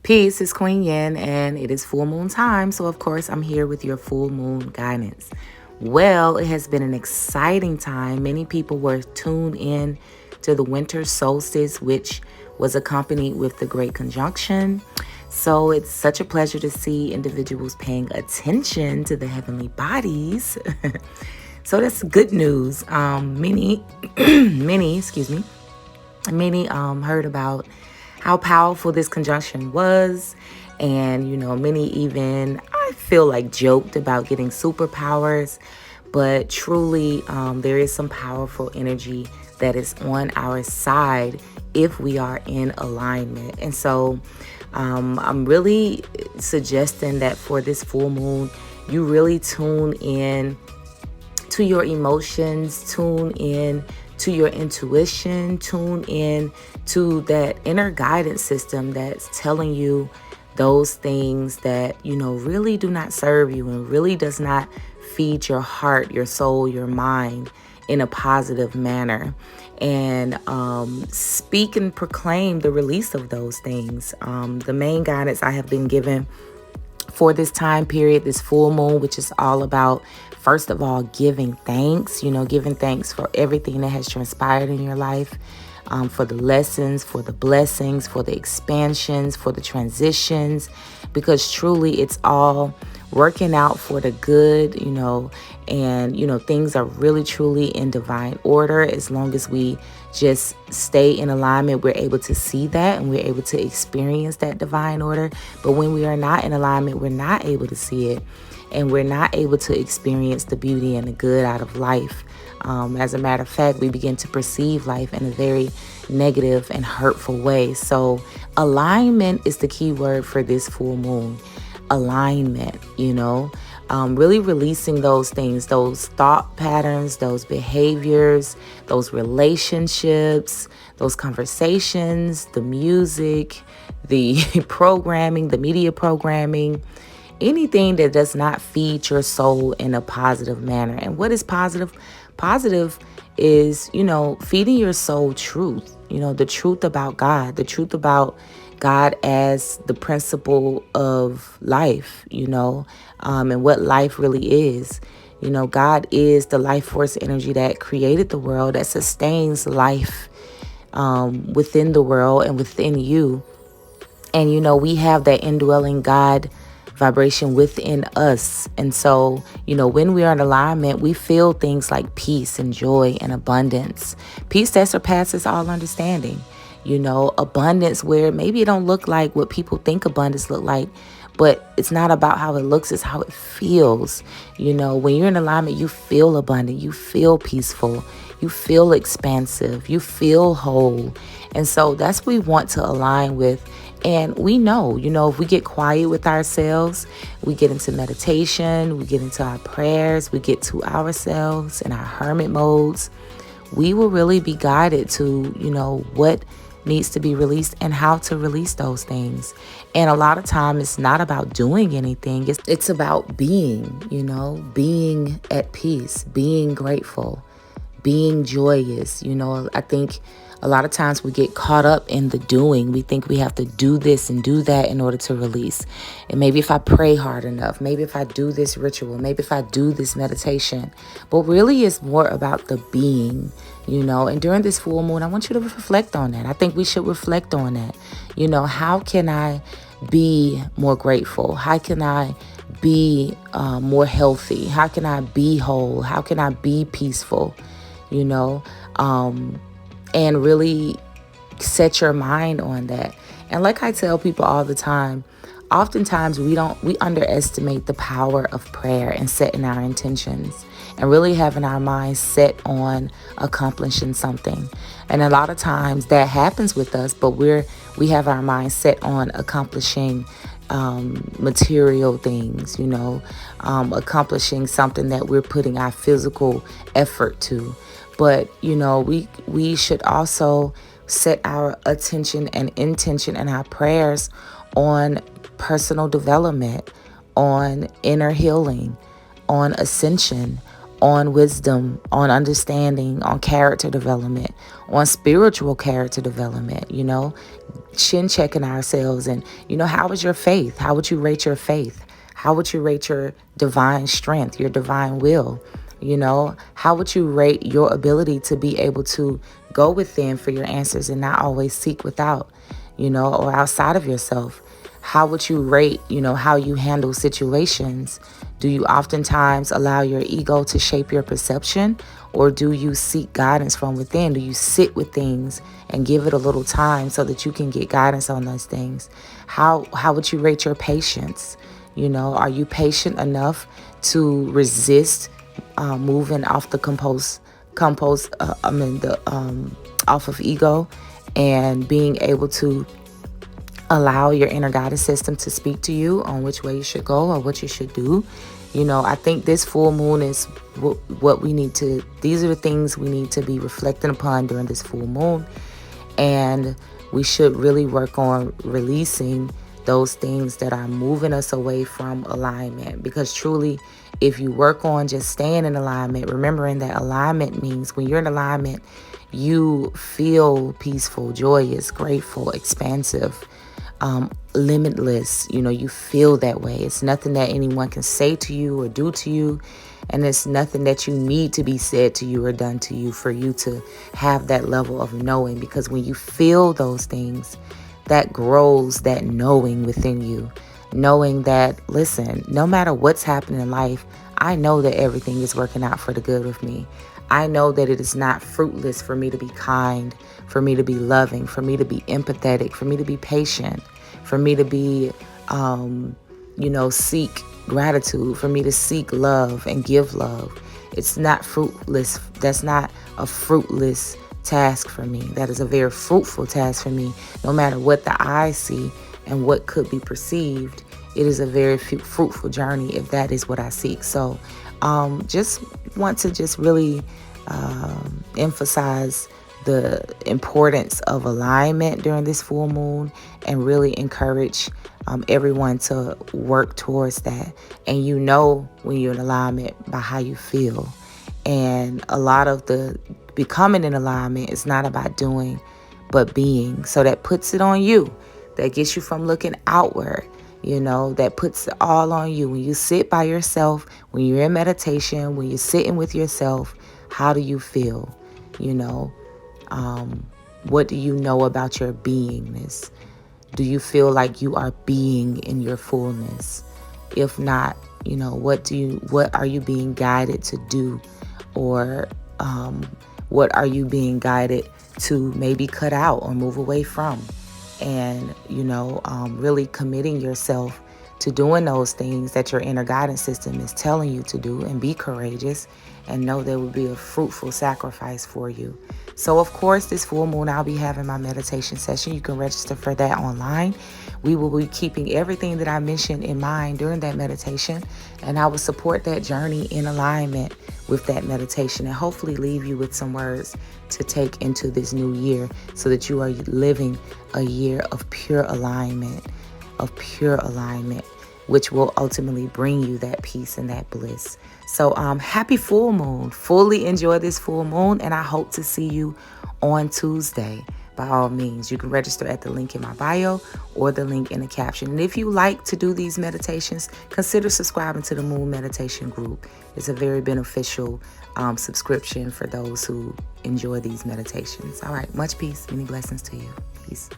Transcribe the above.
Peace, is Queen Yenn, and it is full moon time. So, of course, I'm here with your full moon guidance. Well, it has been an exciting time. Many people were tuned in to the winter solstice, which was accompanied with the Great Conjunction. So, it's such a pleasure to see individuals paying attention to the heavenly bodies. So, that's good news. Many heard about how powerful this conjunction was. And, many even, I feel like, joked about getting superpowers. But truly, there is some powerful energy that is on our side if we are in alignment. And so I'm really suggesting that for this full moon, you really tune in to your emotions, tune in to your intuition, tune in to that inner guidance system that's telling you those things that, really do not serve you and really does not feed your heart, your soul, your mind in a positive manner. And speak and proclaim the release of those things. The main guidance I have been given for this time period, this full moon, which is all about, first of all, giving thanks, giving thanks for everything that has transpired in your life, for the lessons, for the blessings, for the expansions, for the transitions, because truly it's all working out for the good, and, things are really, truly in divine order. As long as we just stay in alignment, we're able to see that and we're able to experience that divine order. But when we are not in alignment, we're not able to see it. And we're not able to experience the beauty and the good out of life. As a matter of fact, we begin to perceive life in a very negative and hurtful way. So alignment is the key word for this full moon. Alignment, really releasing those things, those thought patterns, those behaviors, those relationships, those conversations, the music, the programming, the media programming, anything that does not feed your soul in a positive manner. And what is positive? Positive is, feeding your soul truth, the truth about God, the truth about God as the principle of life, and what life really is. God is the life force energy that created the world, that sustains life within the world and within you. And, we have that indwelling God vibration within us. And so, when we are in alignment, we feel things like peace and joy and abundance. Peace that surpasses all understanding. Abundance where maybe it don't look like what people think abundance look like, but it's not about how it looks, it's how it feels. When you're in alignment, you feel abundant, you feel peaceful, you feel expansive, you feel whole. And so that's what we want to align with. And we know, if we get quiet with ourselves, we get into meditation, we get into our prayers, we get to ourselves in our hermit modes, we will really be guided to, what needs to be released and how to release those things. And a lot of time it's not about doing anything. It's about being, being at peace, being grateful, being joyous. I think a lot of times we get caught up in the doing. We think we have to do this and do that in order to release. And maybe if I pray hard enough, maybe if I do this ritual, maybe if I do this meditation. But really it's more about the being, And during this full moon, I want you to reflect on that. I think we should reflect on that. How can I be more grateful? How can I be more healthy? How can I be whole? How can I be peaceful? And really set your mind on that. And like I tell people all the time, oftentimes we underestimate the power of prayer and setting our intentions and really having our minds set on accomplishing something. And a lot of times that happens with us, but we have our minds set on accomplishing material things, accomplishing something that we're putting our physical effort to. But, we should also set our attention and intention and our prayers on personal development, on inner healing, on ascension, on wisdom, on understanding, on character development, on spiritual character development, chin checking ourselves. And, how is your faith? How would you rate your faith? How would you rate your divine strength, your divine will? How would you rate your ability to be able to go within for your answers and not always seek without, or outside of yourself? How would you rate, how you handle situations? Do you oftentimes allow your ego to shape your perception, or do you seek guidance from within? Do you sit with things and give it a little time so that you can get guidance on those things? How would you rate your patience? Are you patient enough to resist moving off the off of ego, and being able to allow your inner guidance system to speak to you on which way you should go or what you should do? I think this full moon is what we need to, these are the things we need to be reflecting upon during this full moon. And we should really work on releasing those things that are moving us away from alignment. Because truly, if you work on just staying in alignment, remembering that alignment means when you're in alignment, you feel peaceful, joyous, grateful, expansive, limitless. You feel that way. It's nothing that anyone can say to you or do to you. And it's nothing that you need to be said to you or done to you for you to have that level of knowing. Because when you feel those things, that grows that knowing within you. Knowing that, listen, no matter what's happening in life, I know that everything is working out for the good with me. I know that it is not fruitless for me to be kind, for me to be loving, for me to be empathetic, for me to be patient, for me to be, seek gratitude, for me to seek love and give love. It's not fruitless. That's not a fruitless task for me. That is a very fruitful task for me. No matter what the eye see and what could be perceived, it is a very fruitful journey if that is what I seek. So just want to just really emphasize the importance of alignment during this full moon, and really encourage everyone to work towards that. And when you're in alignment by how you feel. And a lot of the becoming in alignment is not about doing, but being. So that puts it on you. That gets you from looking outward. That puts it all on you. When you sit by yourself, when you're in meditation, when you're sitting with yourself, how do you feel? What do you know about your beingness? Do you feel like you are being in your fullness? If not, what are you being guided to do? Or what are you being guided to maybe cut out or move away from? And, really committing yourself to doing those things that your inner guidance system is telling you to do, and be courageous and know there will be a fruitful sacrifice for you. So, of course, this full moon, I'll be having my meditation session. You can register for that online. We will be keeping everything that I mentioned in mind during that meditation, and I will support that journey in alignment with that meditation, and hopefully leave you with some words to take into this new year, so that you are living a year of pure alignment, which will ultimately bring you that peace and that bliss. So happy full moon. Fully enjoy this full moon, and I hope to see you on Tuesday. By all means, you can register at the link in my bio or the link in the caption. And if you like to do these meditations, consider subscribing to the Moon Meditation Group. It's a very beneficial subscription for those who enjoy these meditations. All right, much peace, many blessings to you. Peace.